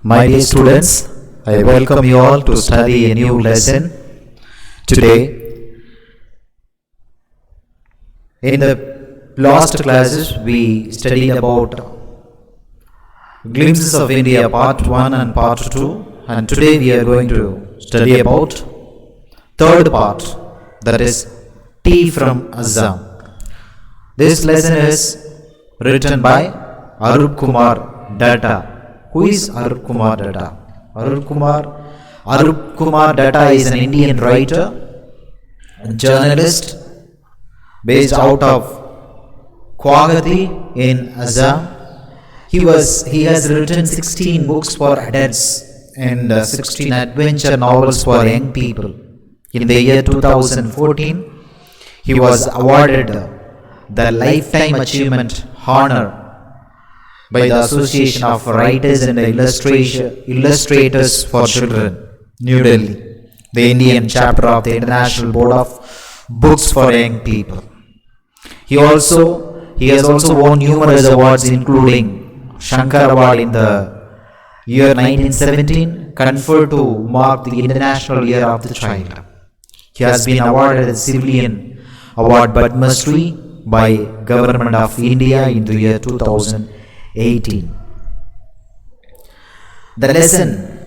My dear students, I welcome you all to study a new lesson. Today, in the last classes, we studied about glimpses of India part 1 and part 2, and today we are going to study about third part, that is Tea from Assam. This lesson is written by Arup Kumar Datta. Who is Arup Kumar Datta? Arup Kumar Datta is an Indian writer and journalist based out of Guwahati in Assam. He has written 16 books for adults and 16 adventure novels for young people. In the year 2014, he was awarded the Lifetime Achievement Honor by the Association of Writers and Illustrators for Children, New Delhi, the Indian chapter of the International Board of Books for Young People. He has also won numerous awards, including Shankar Award in the year 1917, conferred to mark the International Year of the Child. He has been awarded the Civilian Award Padma Shri by Government of India in the year 2018. The lesson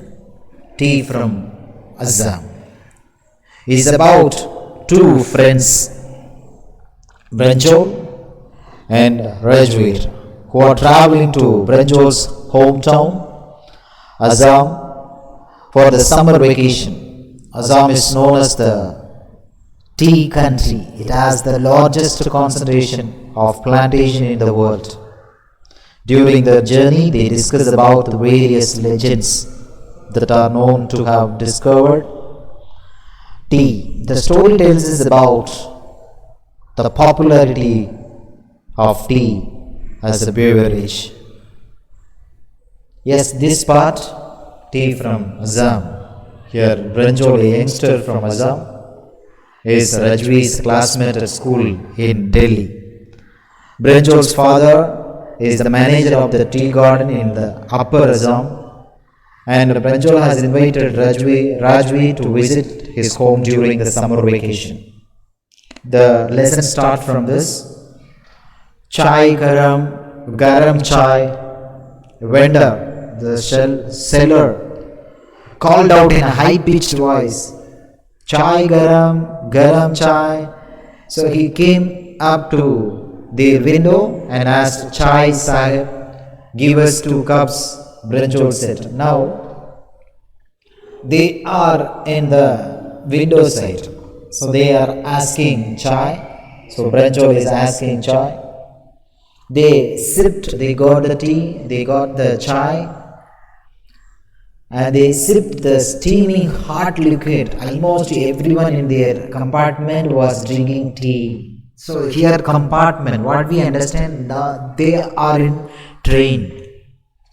Tea from Assam is about two friends, Branjol and Rajveer, who are traveling to Branjol's hometown, Assam, for the summer vacation. Assam is known as the tea country. It has the largest concentration of plantation in the world. During the journey, they discuss about the various legends that are known to have discovered tea. The story tells us about the popularity of tea as a beverage. Yes, this part, tea from Assam. Here, Branjol, a youngster from Assam, is Rajveer's classmate at school in Delhi. Branjol's father is the manager of the tea garden in the Upper Assam, and Branjol has invited Rajveer to visit his home during the summer vacation. The lesson starts from this. Chai garam chai. Vendor, the seller, called out in a high-pitched voice, "Chai garam chai." So he came up to the window and asked, "Chai Sahib, give us 2 cups." Branjol said. Now they are in the window side, so they are asking chai. So Branjol is asking chai. They sipped, they got the tea, they got the chai, and they sipped the steaming hot liquid. Almost everyone in their compartment was drinking tea. So here compartment, what we understand, they are in train.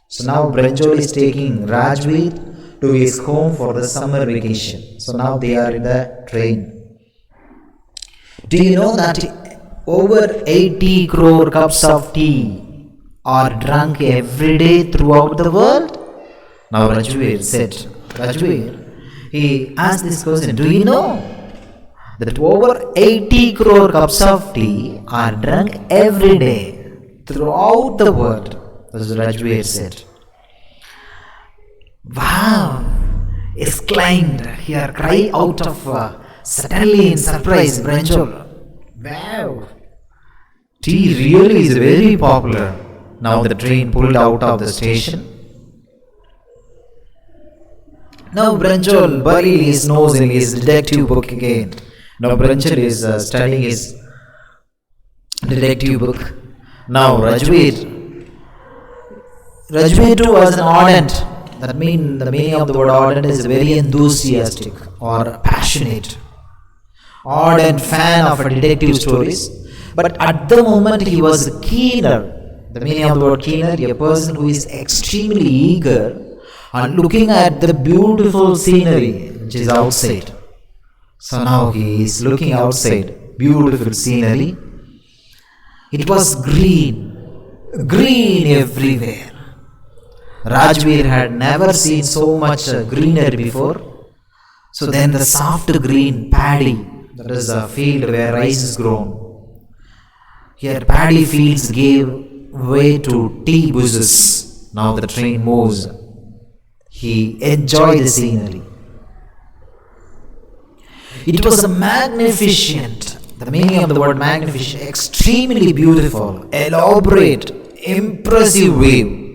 So now Branjol is taking Rajveer to his home for the summer vacation. So now they are in the train. Do you know that over 80 crore cups of tea are drunk every day throughout the world? Now Rajveer said, he asked this question, do you know that over 80 crore cups of tea are drunk every day throughout the world? As Rajveer said. Wow! Exclaimed, here cry out of suddenly in surprise, Branjol. Wow! Tea really is very popular. Now the train pulled out of the station. Now Branjol buried his nose in his detective book again. Now Branjol is studying his detective book. Now Rajveer too was an ardent. The meaning of the word ardent is very enthusiastic or passionate. Ardent fan of detective stories. But at the moment he was keener. The meaning of the word keener, a person who is extremely eager and looking at the beautiful scenery which is outside. So now he is looking outside, beautiful scenery. It was green everywhere. Rajveer had never seen so much greenery before. So then the soft green paddy, that is a field where rice is grown. Here paddy fields gave way to tea bushes. Now the train moves. He enjoyed the scenery. It was a magnificent, the meaning of the word magnificent, extremely beautiful, elaborate, impressive view.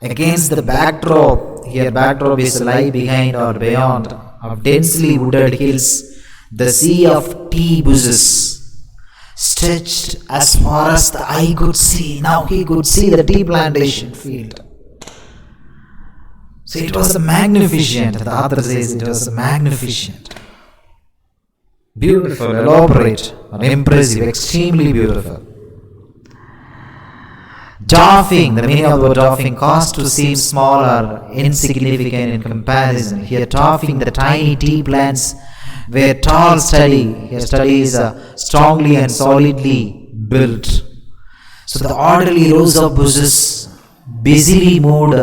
Against the backdrop, here backdrop is lie behind or beyond of densely wooded hills, the sea of tea bushes stretched as far as the eye could see. Now he could see the tea plantation field. So it was a magnificent, the author says it was a magnificent, beautiful, elaborate, and impressive, extremely beautiful. Doffing, the meaning of the word doffing, caused to seem small or insignificant in comparison. Here, doffing the tiny tea plants were tall, steady. Here, steady is strongly and solidly built. So the orderly rows of bushes busily moved,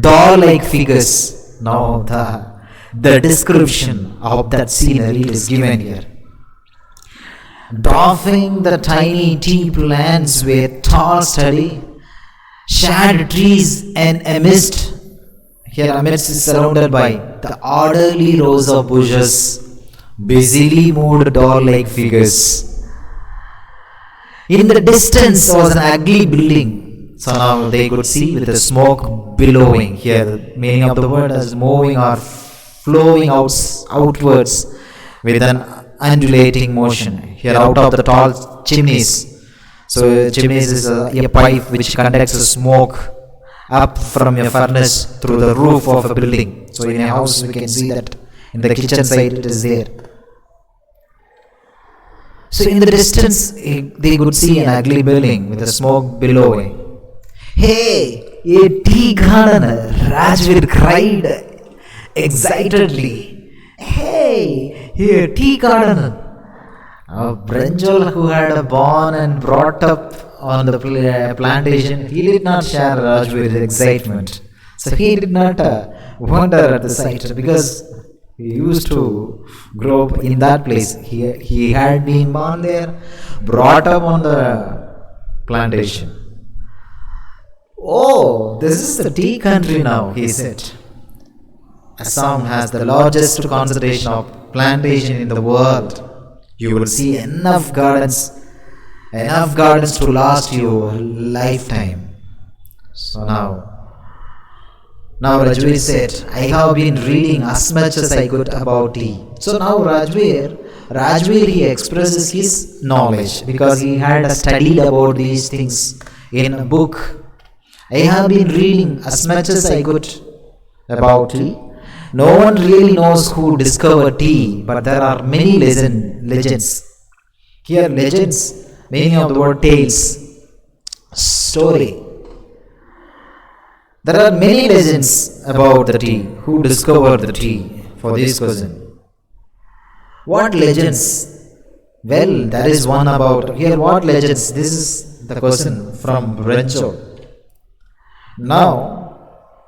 doll-like figures. Now the description of that scenery is given here. Doffing the tiny tea plants with tall, steady, shaded trees, and amidst is surrounded by the orderly rows of bushes, busily moved doll-like figures. In the distance was an ugly building. So now they could see with the smoke billowing. Here the meaning of the word is moving or flowing outwards with an undulating motion. Here out of the tall chimneys. So chimneys is a pipe which conducts the smoke up from a furnace through the roof of a building. So in a house we can see that in the kitchen side it is there. So in the distance they could see an ugly building with the smoke billowing. Hey, a tea garden! Rajveer cried excitedly. Hey, a tea garden! A brinjal who had born and brought up on the plantation, he did not share Rajveer's excitement. So he did not wonder at the sight because he used to grow up in that place. He had been born there, brought up on the plantation. Oh, this is the tea country now, he said. Assam has the largest concentration of plantation in the world. You will see enough gardens to last your lifetime. So now Rajveer said, I have been reading as much as I could about tea. So now Rajveer he expresses his knowledge because he had studied about these things in a book. I have been reading as much as I could about tea. No one really knows who discovered tea, but there are many legends. Here legends, meaning of the word tales, story. There are many legends about the tea. Who discovered the tea? For this question. What legends? Well, there is one about here. What legends? This is the question from Rencho. Now,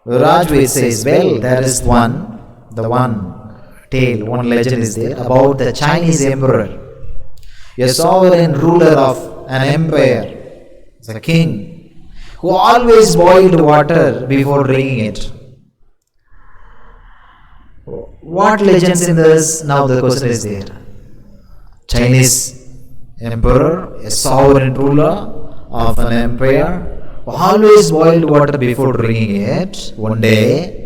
Rajveer says, well, there is one legend is there about the Chinese emperor, a sovereign ruler of an empire, the king, who always boiled water before drinking it. What legends in this? Now the question is there. Chinese emperor, a sovereign ruler of an empire, always boiled water before drinking it. One day,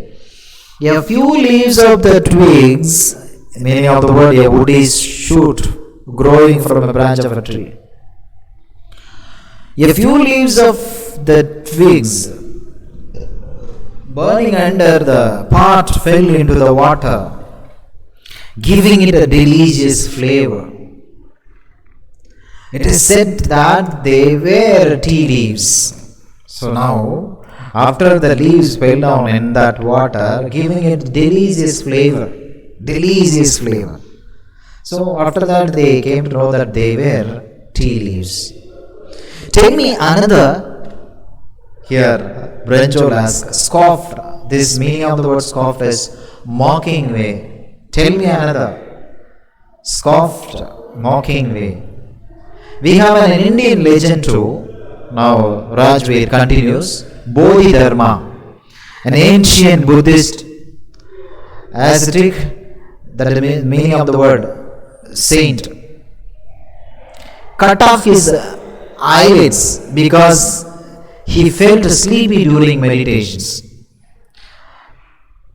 a few leaves of the twigs, meaning of the word a woody shoot growing from a branch of a tree. A few leaves of the twigs burning under the pot fell into the water, giving it a delicious flavor. It is said that they were tea leaves. So now, after the leaves fell down in that water, giving it delicious flavor. So after that they came to know that they were tea leaves. Tell me another. Here Branchol asks, scoffed. This meaning of the word scoffed is mocking way. Tell me another. Scoffed, mocking way. We have an Indian legend too. Now Rajveer continues. Bodhidharma, an ancient Buddhist ascetic, that is the meaning of the word saint, cut off his eyelids because he felt sleepy during meditations.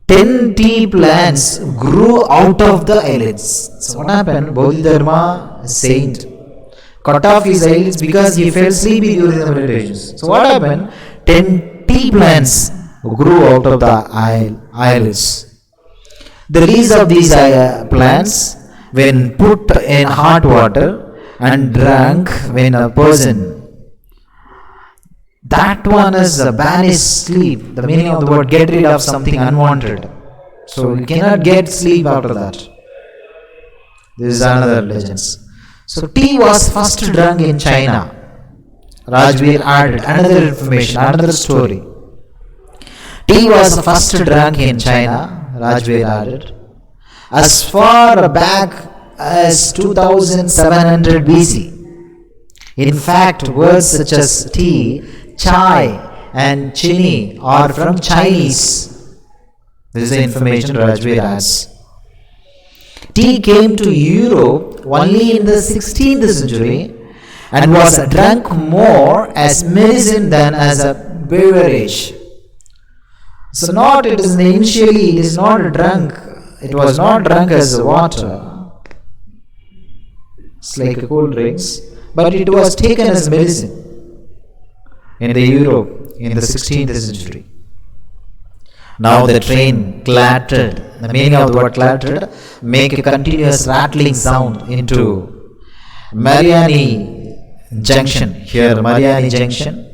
10 tea plants grew out of the eyelids. So what happened? Bodhidharma, saint, cut off his eyelids because he felt sleepy during the meditations. So what happened? 10 tea plants grew out of the eyelids. The leaves of these plants, when put in hot water and drank when a person, that one is a banished sleep. The meaning of the word get rid of something unwanted. So you cannot get sleep after that. This is another legend. So tea was first drunk in China. Rajveer added another information, another story. Tea was first drunk in China, Rajveer added, as far back as 2700 BC. In fact, words such as tea, chai and chini are from Chinese. This is the information Rajveer adds. Tea came to Europe only in the 16th century and was drunk more as medicine than as a beverage. So it is not drunk. It was not drunk as water. It's like cold drinks, but it was taken as medicine in the Europe in the 16th century. Now the train clattered. The meaning of the word clattered, make a continuous rattling sound into Mariani Junction. Here, Mariani Junction.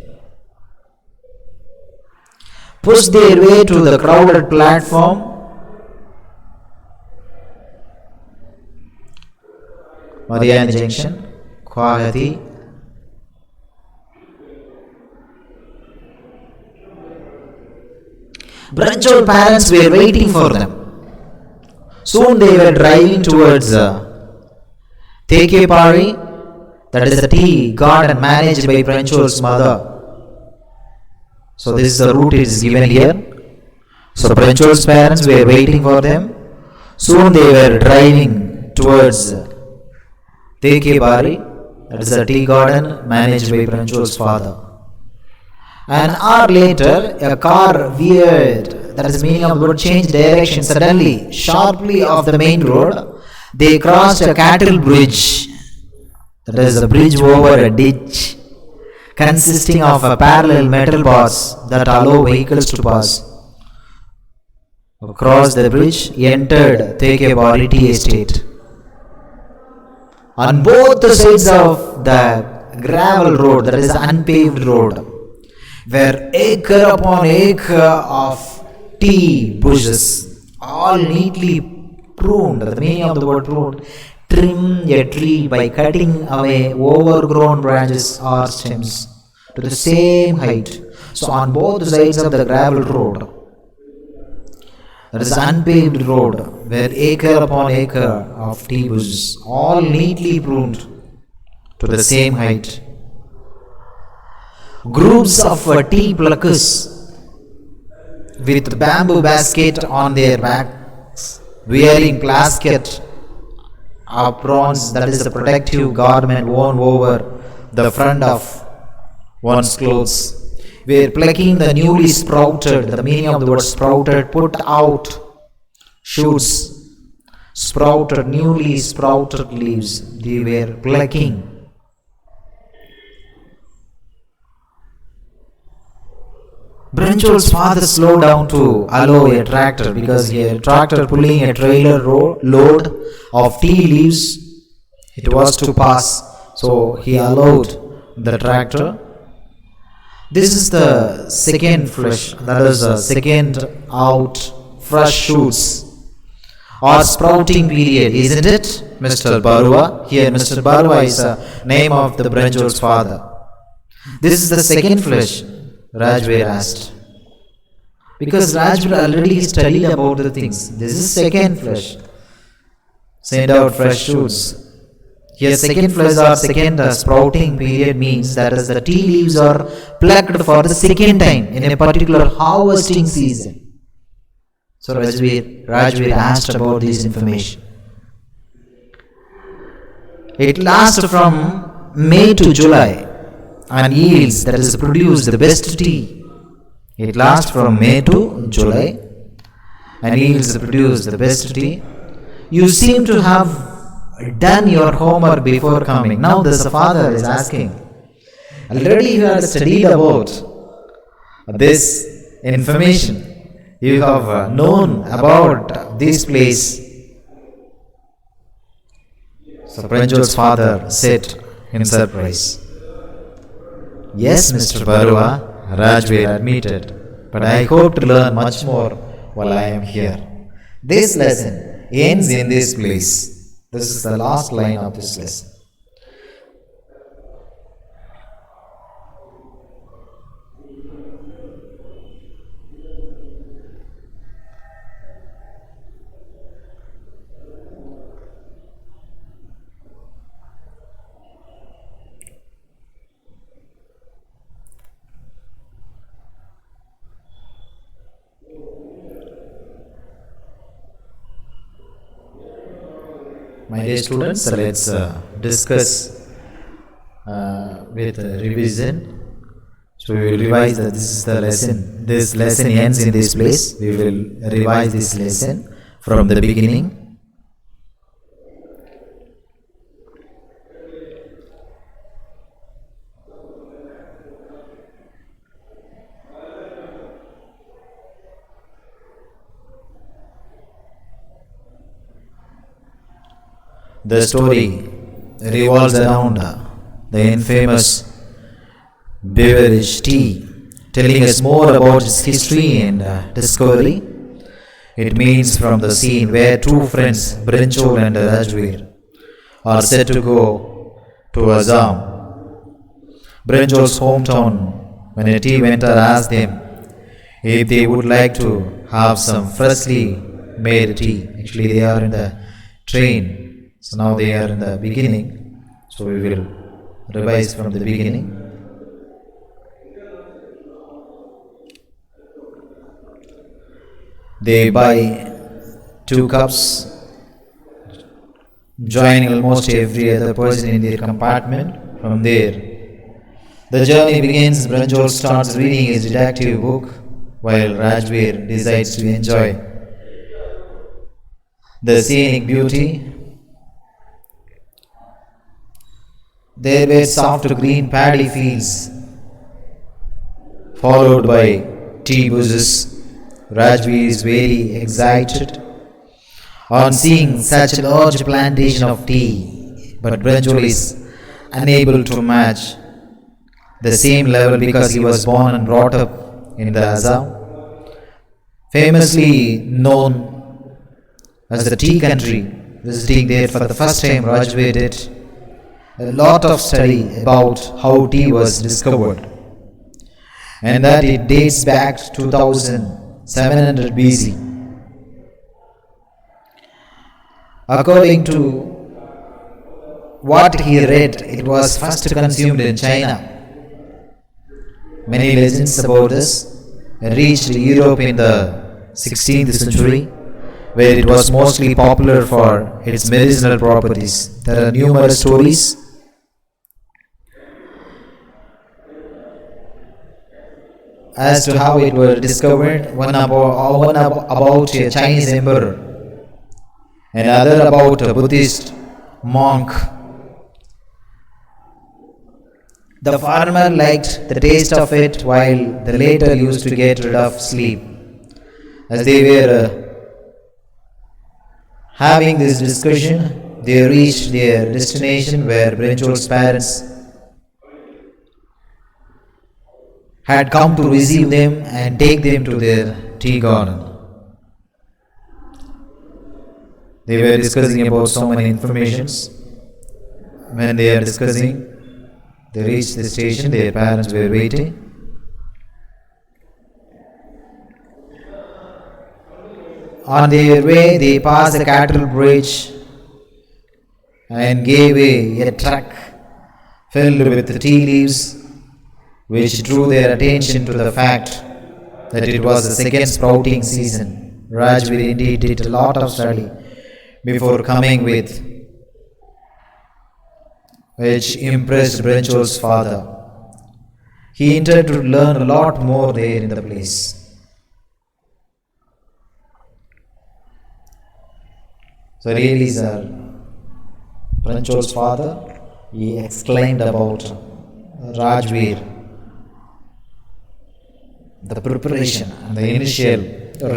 Push their way to the crowded platform. Mariani Junction, Guwahati. Branchol parents were waiting for them. Soon they were driving towards Tekepari, that is the tea garden managed by Branchol's mother. So this is the route it is given here. So Branchol's parents were waiting for them. Soon they were driving towards Tekepari, that is the tea garden managed by Branchol's father. An hour later, a car veered, that is the meaning of the word change direction suddenly, sharply off the main road. They crossed a cattle bridge, that is a bridge over a ditch, consisting of a parallel metal bars that allow vehicles to pass. Across the bridge, entered Tekepari tea estate. On both the sides of the gravel road, that is the unpaved road, were acre upon acre of tea bushes, all neatly pruned. The meaning of the word pruned, trim a tree by cutting away overgrown branches or stems to the same height. So on both sides of the gravel road, that is the unpaved road, were acre upon acre of tea bushes, all neatly pruned to the same height. Groups of tea pluckers with bamboo basket on their backs, wearing plasket aprons, that is the protective garment worn over the front of one's clothes, were plucking the newly sprouted, the meaning of the word sprouted, put out shoots, newly sprouted leaves, they were plucking. Branchol's father slowed down to allow a tractor, because a tractor pulling a trailer load of tea leaves, it was to pass. So he allowed the tractor. This is the second flush, that is the second out fresh shoots or sprouting period, isn't it, Mr. Barua? Here Mr. Barua is the name of the Branchol's father. This is the second flush, Rajveer asked. Because Rajveer already studied about the things. This is second flush. Send out fresh shoots. Here second flush or second sprouting period means that is the tea leaves are plucked for the second time in a particular harvesting season. So Rajveer asked about this information. It lasts from May to July and yields, that is, produce the best tea. It lasts from May to July and yields produce the best tea. You seem to have done your homework before coming. Now the father is asking. Already you have studied about this information. You have known about this place. So Pranjal's father said in surprise. Yes, Mr. Barua, Rajveer admitted, but I hope to learn much more while I am here. This lesson ends in this place. This is the last line of this lesson. My dear students, let's discuss with revision. So we will revise that this is the lesson. This lesson ends in this place. We will revise this lesson from the beginning. The story revolves around the infamous beverage tea, telling us more about its history and discovery. It means from the scene where two friends, Brinchol and Rajveer, are set to go to Assam, Brinchol's hometown, when a tea vendor asked them if they would like to have some freshly made tea. Actually, they are in the train. So now they are in the beginning. So we will revise from the beginning. They buy 2 cups, joining almost every other person in their compartment. From there, the journey begins. Branjol starts reading his detective book while Rajveer decides to enjoy the scenic beauty. There were soft green paddy fields, followed by tea bushes. Rajveer is very excited on seeing such a large plantation of tea, but Branjol is unable to match the same level because he was born and brought up in the Assam, famously known as the tea country. Visiting there for the first time, Rajveer did a lot of study about how tea was discovered, and that it dates back to 2700 BC. According to what he read, it was first consumed in China. Many legends about this reached Europe in the 16th century, where it was mostly popular for its medicinal properties. There are numerous stories as to how it was discovered, one about a Chinese emperor, another about a Buddhist monk. The farmer liked the taste of it, while the latter used to get rid of sleep. As they were having this discussion, they reached their destination, where Brinchol's parents had come to receive them and take them to their tea garden. They were discussing about so many informations. When they are discussing, they reached the station. Their parents were waiting. On their way, they passed a cattle bridge and gave a truck filled with tea leaves, which drew their attention to the fact that it was the second sprouting season. Rajveer indeed did a lot of study before coming with, which impressed Branchol's father. He intended to learn a lot more there in the place. So really, sir, Branchol's father, he exclaimed about Rajveer, the preparation and the initial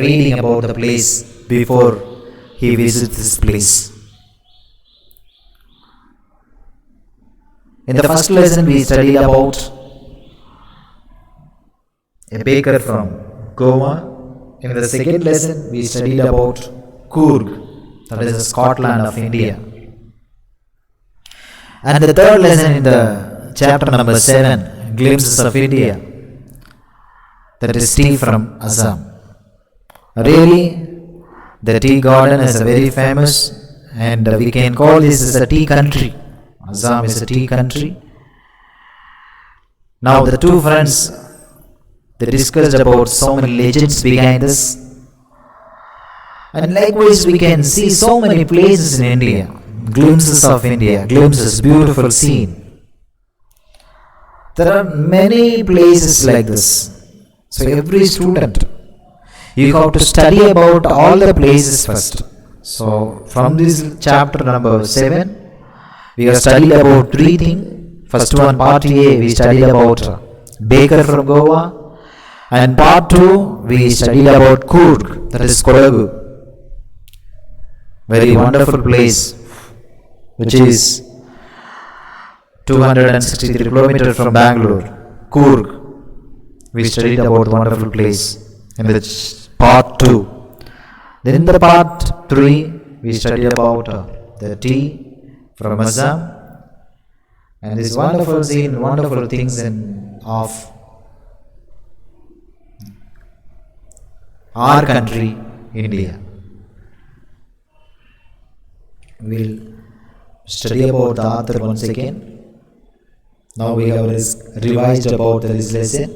reading about the place before he visits this place. In the first lesson, we studied about a baker from Goa. In the second lesson, we studied about Coorg, that is Scotland of India. And the third lesson in the chapter number 7, Glimpses of India, that is tea from Assam. Really, the tea garden is a very famous, and we can call this as a tea country. Assam is a tea country. Now the two friends, they discussed about so many legends behind this. And likewise we can see so many places in India. Glimpses of India, glimpses, beautiful scene. There are many places like this. So every student, you have to study about all the places first. So from this chapter number 7, we have studied about 3 things. First one, part A, we studied about baker from Goa. And part 2, we studied about Coorg, that is Kodagu. Very wonderful place, which is 263 kilometers from Bangalore. Coorg. We studied about the wonderful place in the part 2. Then in the part 3, we studied about the tea from Assam and this wonderful scene, wonderful things of our country, India. We'll study about the author once again. Now we have revised about this lesson.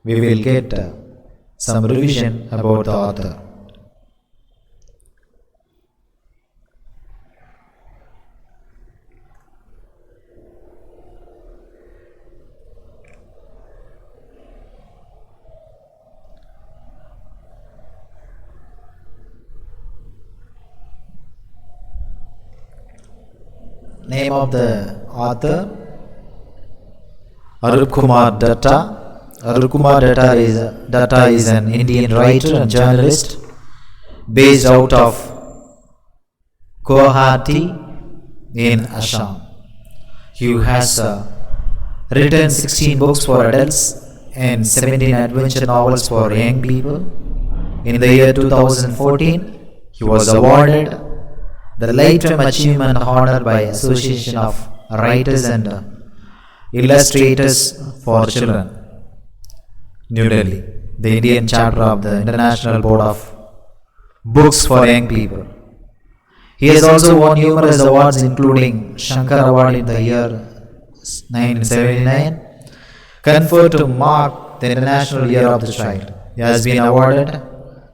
We will get some revision about the author. Name of the author, Arup Kumar Datta. Arup Kumar Datta is an Indian writer and journalist based out of Guwahati in Assam. He has written 16 books for adults and 17 adventure novels for young people. In the year 2014, he was awarded the Lifetime Achievement Honor by Association of Writers and Illustrators for Children, New Delhi, the Indian chapter of the International Board of Books for Young People. He has also won numerous awards including Shankar Award in the year 1979, conferred to mark the International Year of the Child. He has been awarded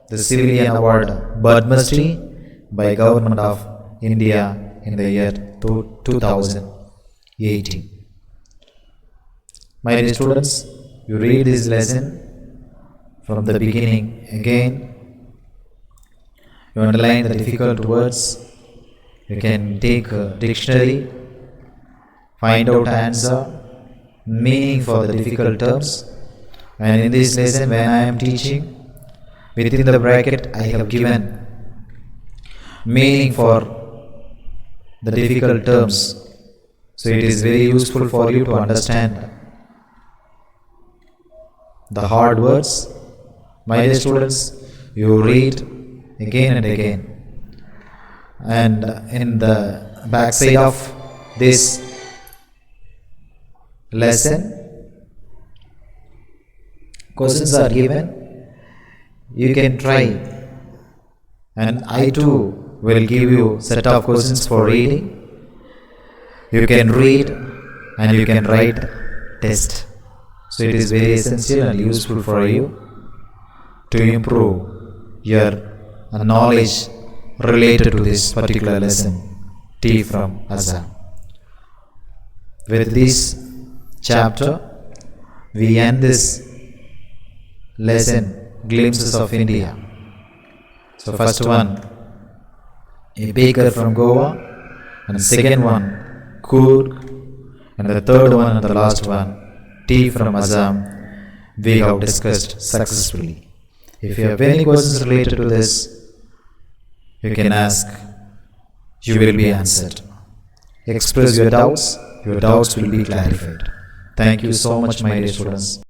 the Civilian Award Padma by Government of India in the year 2018. My dear students, you read this lesson from the beginning again. You underline the difficult words. You can take a dictionary, find out answer, meaning for the difficult terms. And in this lesson, when I am teaching, within the bracket I have given meaning for the difficult terms. So it is very useful for you to understand the hard words. My dear students, you read again and again. And in the backside of this lesson, questions are given. You can try and I too will give you set of questions for reading. You can read and you can write test. So it is very essential and useful for you to improve your knowledge related to this particular lesson, Tea from Assam. With this chapter, we end this lesson, Glimpses of India. So first one, a baker from Goa, and second one, Coorg, and the third one and the last one, Tea from Assam, we have discussed successfully. If you have any questions related to this, you can ask, you will be answered. Express your doubts will be clarified. Thank you so much, my dear students.